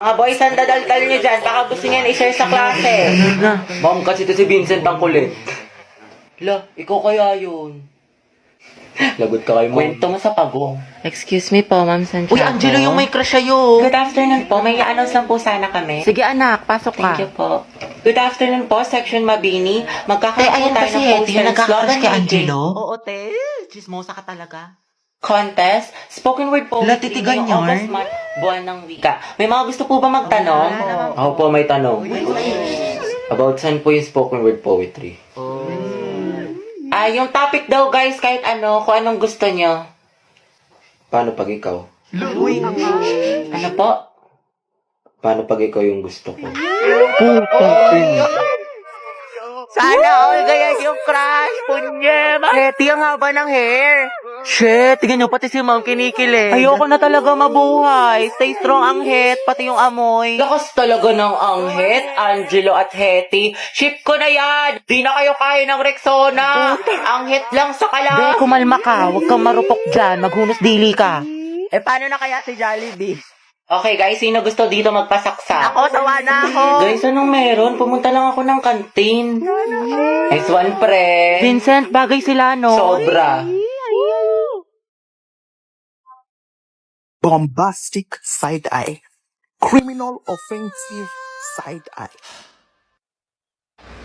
Mga boys, ang dadaldal nyo dyan. Baka gusto niyan i-share sa klase. Ma'am, kasi ito si Vincent ang kulit. La, ikaw kaya yun. Lagot ka kay ma'am. Kwento mo sa pagong. Excuse me po, Ma'am Santiago. Uy, Angelo yung may crush sa'yo. Good afternoon po. May i-announce lang po sana kami. Sige anak, pasok ka. Thank you po. Good afternoon po, Section Mabini. Magkakaroon Ayan po ba tayo si ng Hetty, poster yung and nagkakrush slogan kay meeting. Angelo? Oo, te. Chismosa ka talaga. Contest, spoken word poetry Latitigan ngayong yarn? August month, buwan ng wika. May mga gusto po ba magtanong? Ako po may tanong. About saan po yung spoken word poetry? Yung topic daw guys, kahit ano, kung anong gusto nyo. Paano pag ikaw? Ano po? Paano pag ikaw yung gusto ko? Sana all ganyan yung crush, punye. Hetty, ang haba ng hair. Shit, tingnan nyo, pati si ma'am kinikilig. Ayoko na talaga mabuhay. Stay strong ang het, pati yung amoy. Lakas talaga ng Anghet, Angelo at Hetty. Ship ko na yan! Di na kayo kaya ng Rexona! Anghet lang sa Be, kala! kumalma ka. Huwag kang marupok dyan. Maghunos dili ka. Paano na kaya si Jollibee? Okay guys, sino gusto dito magpasaksa? Ako, sawa na ako. Guys, anong meron? Pumunta lang ako ng kantin. Nice one, pre. Vincent, bagay sila, no? Sobra. Bombastic side eye. Criminal offensive side eye.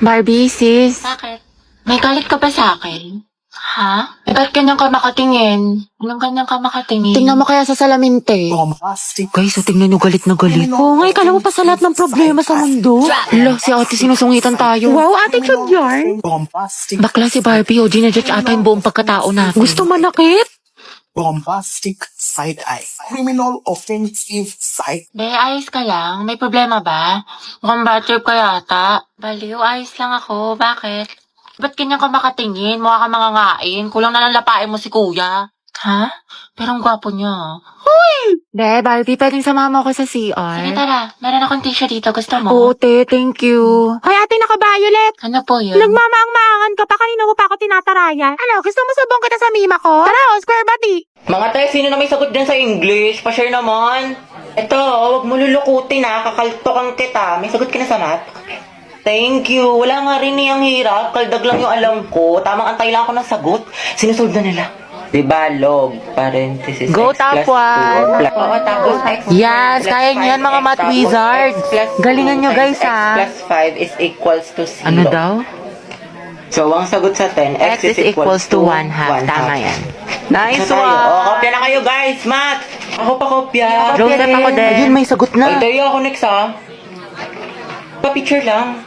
Barbie, sis. Bakit? May galit ka ba sa akin? Ha? Ba't ganyan ka makatingin? Anong ganyan ka makatingin? Tingnan mo kaya sa salamin, te. Bombastic. Guys, so tingnan nyo galit na galit. Oo nga, kala mo pa sa lahat ng problema sa mundo. Hala, si ate sinusungitan tayo. Wow, ate cute yarn. Bombastic. Bakla si Barbie, o ginajudge ata yung buong pagkatao natin. Gusto manakit? Bombastic side eye. Criminal offensive side. Be, ayos ka lang? May problema ba? Mukhang bad trip ka yata. Baliw, ayos lang ako. Bakit? Ba't ganyan ka makatingin? Mukha ka mangangain. Kulang na lang lapain mo si kuya. Ha? Pero ang gwapo niya. Be, Barbie, pwedeng samahan mo ako sa CR? Sige, tara. Meron akong tissue dito. Gusto mo? Oo, te, thank you. Hoy, ate, naka-violet. Ano po yun? Nagmamaang-maangan ka pa, kanina mo pa ako tinatarayan. Ano, gusto mo subong kita sa mima ko? Tara, square body. Mga te, sino na may sagot dyan sa English? Pa-share naman. Ito, huwag mo lulukutin ha. Kakaltokan kita. May sagot ka na sa math? Thank you. Wala nga rin niyang hirap. Kaldag lang yung alam ko. Tamang antay lang ako ng sagot. Sinusolve na nila. Diba, log, parenthesis, Go, x plus top 2, one. Oo, tapos x Yes, plus kaya nyo yan, 5x, mga math tapos wizards. x plus 2 Galingan nyo, times guys, x ha. plus 5 is equals to 0. Ano daw? So, ang sagot sa 10, X is equals to 1/2. Tama yan. Nice Tayo. one. O, kopya na kayo, guys. Math! Ako pa kopya. Joseph, ako din. Ayun, may sagot Ay, na. tayo ako next, ha? Pa-picture lang.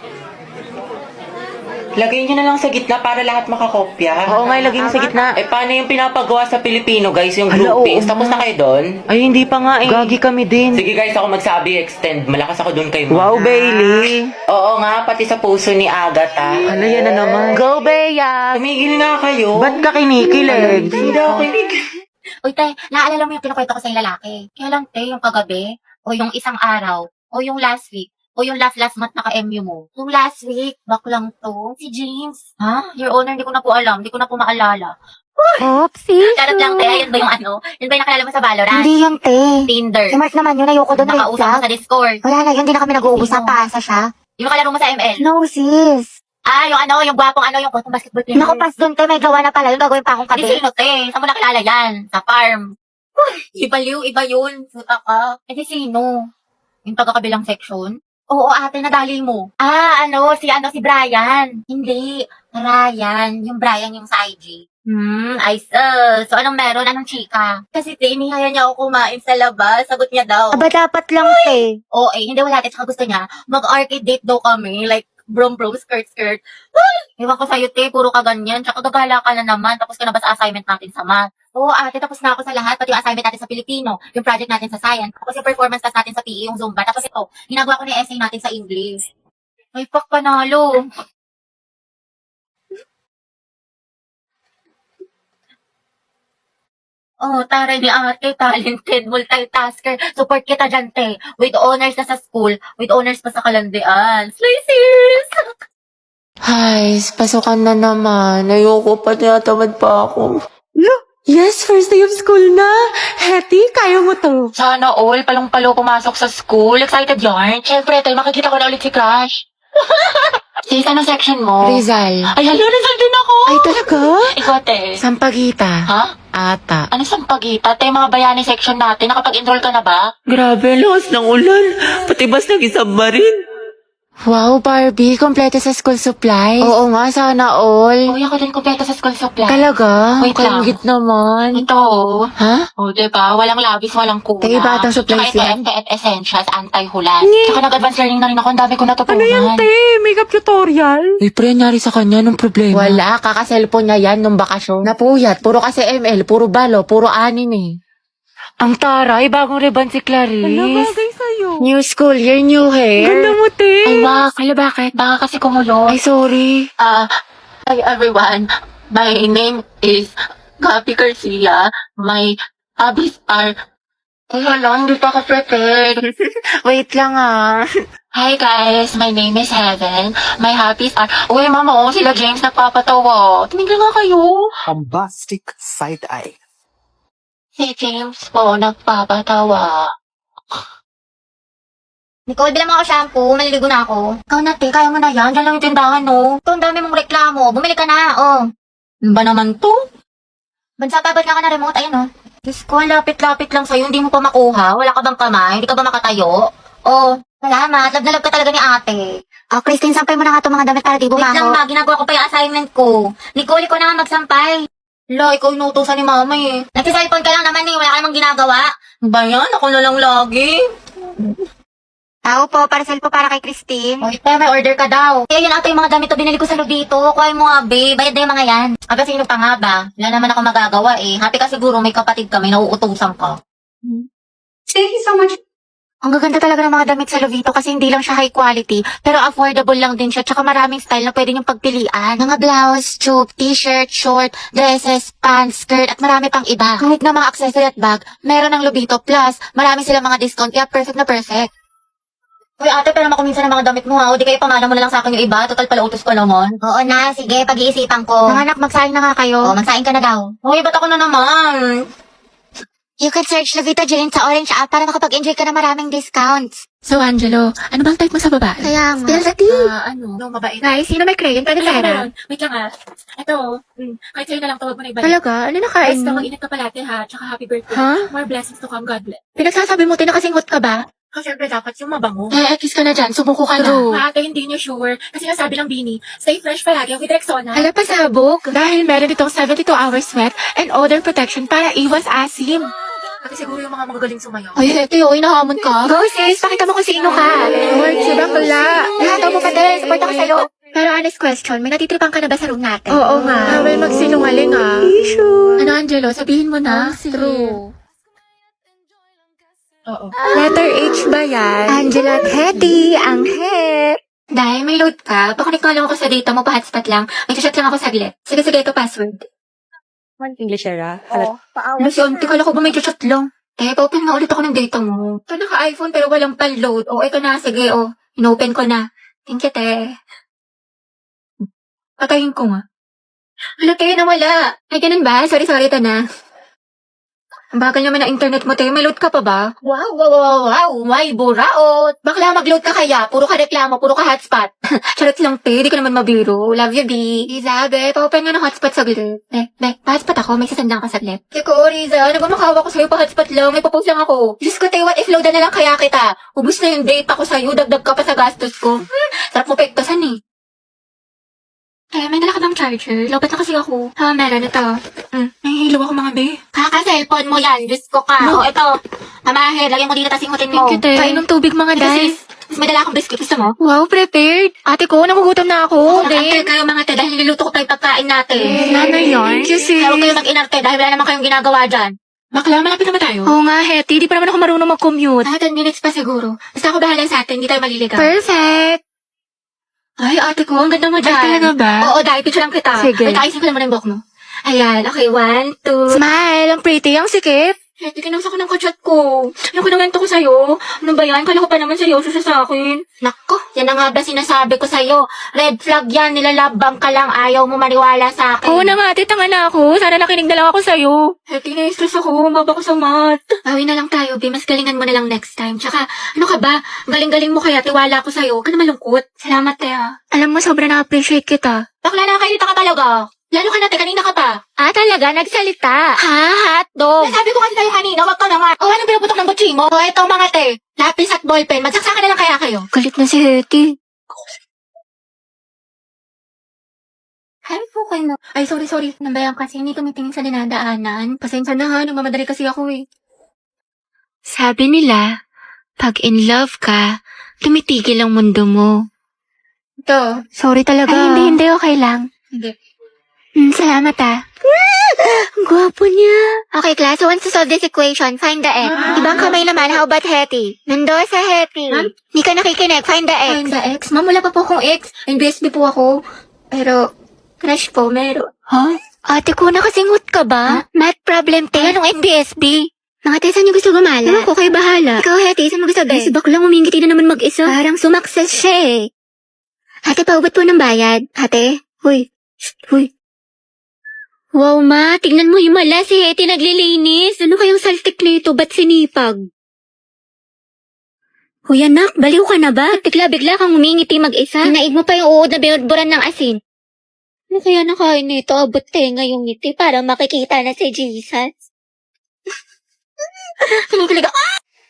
Lagay nyo na lang sa gitna para lahat makakopya. Oo nga, ilagay mo sa gitna. Paano yung pinapagawa sa Pilipino, guys? Yung Hala, groupings. oo Tapos na nga. kayo doon? Ay, hindi pa nga eh. Gagi kami din. Sige, guys, ako magsabi, extend. Malakas ako doon kay Mom. Wow, Bailey. Oo nga, pati sa puso ni Agatha. Ano yan na naman? Go, Bea. Tumigil nga kayo. Ba't ka kinikilig? Hindi daw kinig. Uy, te, naalala mo yung kinukwento ko sa yung lalaki? Kaya lang, te, yung kagabi, o yung isang araw, o yung last week, o yung last month naka-MU mo. Yung last week, baklang to, si James. Ha? Your Honor, hindi ko na po alam, hindi ko na po maalala. Oopsie. Charot lang, te, yun ba yung ano? Yun ba yung nakalala mo sa Valorant? Hindi yan, te. Tinder. Si Mark naman yun, ayoko doon, red Nakausap mo flag. sa Discord. Wala na yun, hindi na kami nag-uusap, Sino? paasa siya. Yung nakalaro mo sa ML. No, sis. Ah, yung ano, yung gwapong ano, yung gwapong basketball player. Naku, pas doon, te, may gawa na pala yun, gagawin pa akong Hindi kape. sino, te. Saan mo nakilala yan? Sa farm. Iba iba yun. Puta ka. Eh, di sino? Yung taga-kabilang section? Oo, ate, nadali mo. Ah, si Brian. Hindi, Ryan. Yung Brian yung sa IG. I so anong meron? Anong chika? Kasi te, inihaya niya ako kumain sa labas. Sagot niya daw. Aba, dapat lang, te. Oo, hindi wala. At saka gusto niya, mag-arcade date daw kami. Like, brom, skirt. Ay, ewan ko sa'yo, te. Puro ka ganyan. Tsaka gagala ka na naman. Tapos ka na ba sa assignment natin sa math? Oo, ate, tapos na ako sa lahat. Pati yung assignment natin sa Filipino. Yung project natin sa science. Tapos yung performance class natin sa PE, yung Zumba. Tapos ito, ginagawa ko na yung essay natin sa English. Ay, pak, panalo. Oh, taray ni ate, talented, multitasker. Support kita dyan, te. With honors na sa school, with honors pa sa kalandian. Slay, sis! Ay, pasukan na naman. Ayoko pa, tinatamad pa ako. Yes, first day of school na. Hetty, kaya mo to. Sana all, palong-palo pumasok sa school. Excited yarn. Siyempre, tayo makikita ko na ulit si Crush. Sis, anong section mo? Rizal. Ay, hala, Rizal din ako. Ay, talaga? Ikaw, te. Sampagita. Ha? Ata. Ano sampagita? Te, mga bayani section natin. Nakapag-enroll ka na ba? Grabe, lakas ng ulan. Pati bas nag-isubmarine. Wow, Barbie, kompleto sa school supplies. Oo nga, sana all. Uy, ako din kumpleto sa school supply. Talaga? Wait lang. Kangit naman. Ito, oh. Ha? O, diba? Walang labis, walang kuna. Tay, batang supplies Tsaka yan. ito, FTF Essentials, anti-hulan. Tsaka nag-advance learning na rin ako. Ang dami ko natutunan. Makeup tutorial? Ay, pre, nangyari sa kanya nung problema. Wala, kaka-cellphone niya yan nung bakasyon. Napuyat, puro kasi ML, puro balo, puro anin eh. Ang taray, bagong ribbon si Clarice. Ano bagay sa'yo? New school year, new hair. Ganda mo, te. Ay, Mac. Ala, bakit? Baka kasi kumulo. Ay, sorry. Hi everyone. My name is Gabi Garcia. My hobbies are... Ay, hala, hindi pa ako prepared. Wait lang ah. Hi guys, my name is Heaven. My hobbies are... Uy, mama, oh, sila James nagpapatawa. Tumigil nga kayo. Bombastic side eye. Si James po nagpapatawa. Nicole, bilang mo ako shampoo, maliligo na ako. Ikaw na, te, kaya mo na yan. Diyan lang yung tindahan, no? Ito, ang dami mong reklamo. Bumili ka na, oh. Ano ba naman to? Bansa pa, ba't nga ka na remote? Ayun, oh. Diyos ko, lapit-lapit lang sa'yo. Hindi mo pa makuha. Wala ka bang kamay? Hindi ka ba makatayo? Oh, salamat. Love na love ka talaga ni ate. Oh, Christine, sampay mo na nga itong mga damit para di Wait lang, bumaho. ma. Ginagawa ko pa yung assignment ko. Nicole, ikaw na nga magsampay. Lo, ikaw inutusan ni mama eh. Nagsiselfone ka lang naman eh. Wala ka namang ginagawa. Ba yan? Ako na lang lagi. Tao po, parcel po para kay Christine. Wait, may order ka daw. Eh, yun ate yung mga damit to binili ko sa Lubito. Kuhain mo nga, babe. Bayad na yung mga yan. Aba, sino pa nga ba? Wala naman ako magagawa eh. Happy ka siguro may kapatid ka, may nauutusan ka. Thank you so much. Ang gaganda talaga ng mga damit sa Lovito kasi hindi lang siya high quality, pero affordable lang din siya, tsaka maraming style na pwede niyong pagpilian. Mga blouse, tube, t-shirt, short, dresses, pants, skirt, at marami pang iba. Kahit na mga accessory at bag, meron ng Lovito. Plus, marami silang mga discount, kaya perfect na perfect. Uy, ate, pero ako minsan ng mga damit mo ha. O di kayo pamana mo na lang sa akin yung iba. Total pala utos ko naman. Oo na, sige, pag-iisipan ko. Mga anak, magsaing na nga kayo. Oh, magsaing ka na daw. Uy, ba't ako na naman? You can search Lovito Jane sa Orange app para makapag-enjoy ka na maraming discounts. So, Angelo, ano bang type mo sa babae? Kaya nga. Spill the tea. Ano? No, mabait. Guys, sino may crayon? Pwede pera? Wait lang ah. Ito, kahit sa'yo na lang tawag mo na ibalik. Talaga? Ano nakain Basta mo? mag-ingat ka palate ha, tsaka happy birthday. Ha? More blessings to come, God bless. Pinagsasabi mo, tinakasinghot ka ba? Kasi syempre dapat yung mabango. Kiss ka na dyan. Sumuko ka na. Ate, hindi niyo sure. Kasi nasabi ng Bini, stay fresh palagi with Rexona. Hala, pasabog. Dahil meron itong 72 hours sweat and odor protection para iwas asim. Kasi siguro yung mga magagaling sumayaw. Ay, Hete, inahamon ka. Go, sis. Pakita mo kung sino ka. Lord, si bakla. Lahat mo pa din. Support ako sa'yo. Pero honest question, may natitripan ka na ba sa room natin? Oo nga. Bawal magsinungaling ah. Ano, Angelo? Sabihin mo na. True. Oo. Letter H ba yan? Angela at Hetty, ang het. Dahil may load ka, pakunik lang ako sa data mo, pa-hotspot lang. May chat lang ako saglit. Sige, ito password. English era. Lucian, kala ko ba may chat lang? Pa-open nga ulit ako ng data mo. Ito naka-iPhone pero walang pan-load. O, ito na, sige, in-open ko na. Thank you, te. Patayin ko nga. Hala, te, nawala. Ay, ganun ba? Sorry, ito na. Ang bagal naman ng internet mo, te. May load ka pa ba? Wow. May buraot. Bakla, mag-load ka kaya. Puro ka reklamo, puro ka hotspot. Charot lang, te. Di ko naman mabiro. Love you, B. Isabe, pa-open nga ng hotspot saglit. Pa-hotspot ako. May sasandang ka saglit. Teko, Riza. Nagmamakawa ko sa'yo pa-hotspot lang. May popost lang ako. Diyos ko, te, what if loadan na lang kaya kita? Ubus na yung data ko sa'yo. Dagdag ka pa sa gastos ko. Sarap mo pektasan eh. May dala ka bang charger? Lobat na kasi ako. Meron ito. Nahihilo ako mga be. Kaka-cellphone mo yan. Diyos ko ka. No. Ito. Mamahe, lagyan mo dito tas ingutin mo. Thank you, te. Painom tubig mga day. Mas may dala akong biscuit. Gusto mo? Wow, prepared. Ate ko, nagugutom na ako. Mag-ante kayo mga te dahil niluluto ko pa yung pagkain natin. Sana yarn. Thank you, sis. Kaya huwag kayo mag-inarte dahil wala naman kayong ginagawa dyan. Bakla, malapit naman tayo. Oo nga, Hetty. Di pa naman ako marunong mag-commute. 10 minutes pa siguro. Basta ako bahala sa atin. Hindi tayo maliligaw. Perfect. Ay, ate ko. Ang ganda mo dyan. Ay, talaga ba? Oo, dahil picture lang kita. Sige. Wait, ayusin ko naman ang buhok mo. Ayan. Okay, 1, 2. Smile. Ang pretty. Ang sikip. Hetty, kinausa ko ng kachat ko. Yung kinawento ko sa'yo. Ano ba yan? Kala ko pa naman seryoso siya sa akin. Nako, yan na nga ba sinasabi ko sa'yo? Red flag yan, nilalabang ka lang, ayaw mo maniwala sa akin. Oo na nga, ate, tanga na ako. Sana nakinig na lang ako sa'yo. Hetty, na-stress ako. Mababa ko sa math. Bawi na lang tayo, Bi. Mas galingan mo na lang next time. Tsaka, ano ka ba? Galing-galing mo kaya, tiwala ako sa'yo. Huwag ka na malungkot. Salamat, Tea. Alam mo, sobrang na-appreciate kita. Bakla nakakairita ka talaga. Lalo ka natin, kanina ka pa. Ah, talaga? Nagsalita? Ha? Hotdog? Nasabi ko kasi sa'yo kanina, wag ka na nga. O, anong pinuputok ng butsi mo? O, eto mga te. Lapis at ballpen. Magsaksakan na lang kaya kayo. Galit na si Hetty. Ay, okay na. Ay, sorry. Nambayan kasi hindi tumitingin sa dinadaanan. Pasensya na ha, nagmamadali kasi ako eh. Sabi nila, pag in love ka, tumitigil ang mundo mo. Ito. Sorry talaga. Ay, hindi. Okay lang. Hindi. Salamat Ang gwapo niya. Okay, class. Who wants to solve this equation? Find the x. Ibang kamay naman. How about Hetty? Nando sa Hetty. Hindi ka nakikinig. Find the x. Find the ex. Ma'am, wala pa po akong ex. NBSB po ako. Pero, crush po, meron. Huh? Ate ko, nakasingot ka ba? Math problem, te. Anong NBSB? Mga te, saan niyo gusto gumala? Ewan ko, kayo bahala. Ikaw, Hetty, saan mo gusto be? Si baklang umingiti na naman mag-isa. Parang sumakses siya eh. Ate, paubot po ng bayad. Ate? Huy. Huy. Wow, ma. Tingnan mo yung mala. Si Hetty naglilinis. Ano kayong saltik nito? Ba't sinipag? Huy, anak. Baliw ka na ba? Bigla-bigla kang umingiti mag-isa. Naig mo pa yung uod na binudburan ng asin. Ano kaya nakain nito? Abot tenga yung ngiti para makikita na si Jesus. Kinikilig ako.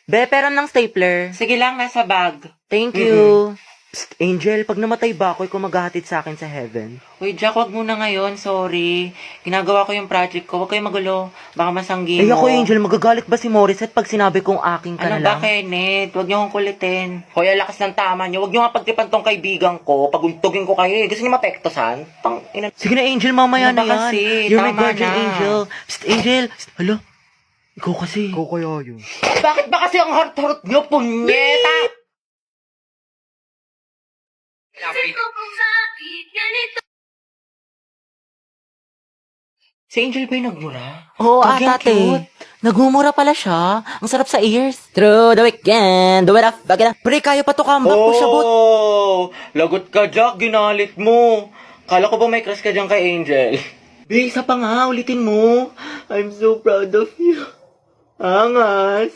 Be, pero ng stapler. Sige lang, nasa bag. Thank you. Psst, Angel, pag namatay ba ako, ikaw maghahatid sa akin sa heaven. Uy, Jack, wag muna ngayon. Sorry. Ginagawa ko yung project ko. Huwag kayong magulo. Baka masanggi Eh mo. ako, Angel, magagalit ba si Morissette pag sinabi kong aking ka Ano na ba, lang? Kenneth? Huwag niyo akong kulitin. Hoy, ang lakas ng tama niyo. Huwag niyo nga pagtripan tong kaibigan ko. Paguntugin ko kayo eh. Gusto niyo mapektosan? Sige na, Angel, mamaya Ano na ba yan. kasi? You're my Tama guardian na. angel. Psst, Angel. Psst, hala. Ikaw kasi. Ikaw kaya yun. Bakit ba kasi ang heart-heart niyo, punyeta? Si Angel ba yung nagmura? Oo, Pag yung ate. cute. Nagmumura pala siya. Ang sarap sa ears. Through the weekend. Do it up. Bagay na. Pre, kaya pa to comeback ko siya, bot. Oh, lagot ka, Jack. Ginalit mo. Kala ko ba may crush ka dyan kay Angel? Be, isa pa nga. Ulitin mo. I'm so proud of you. Angas.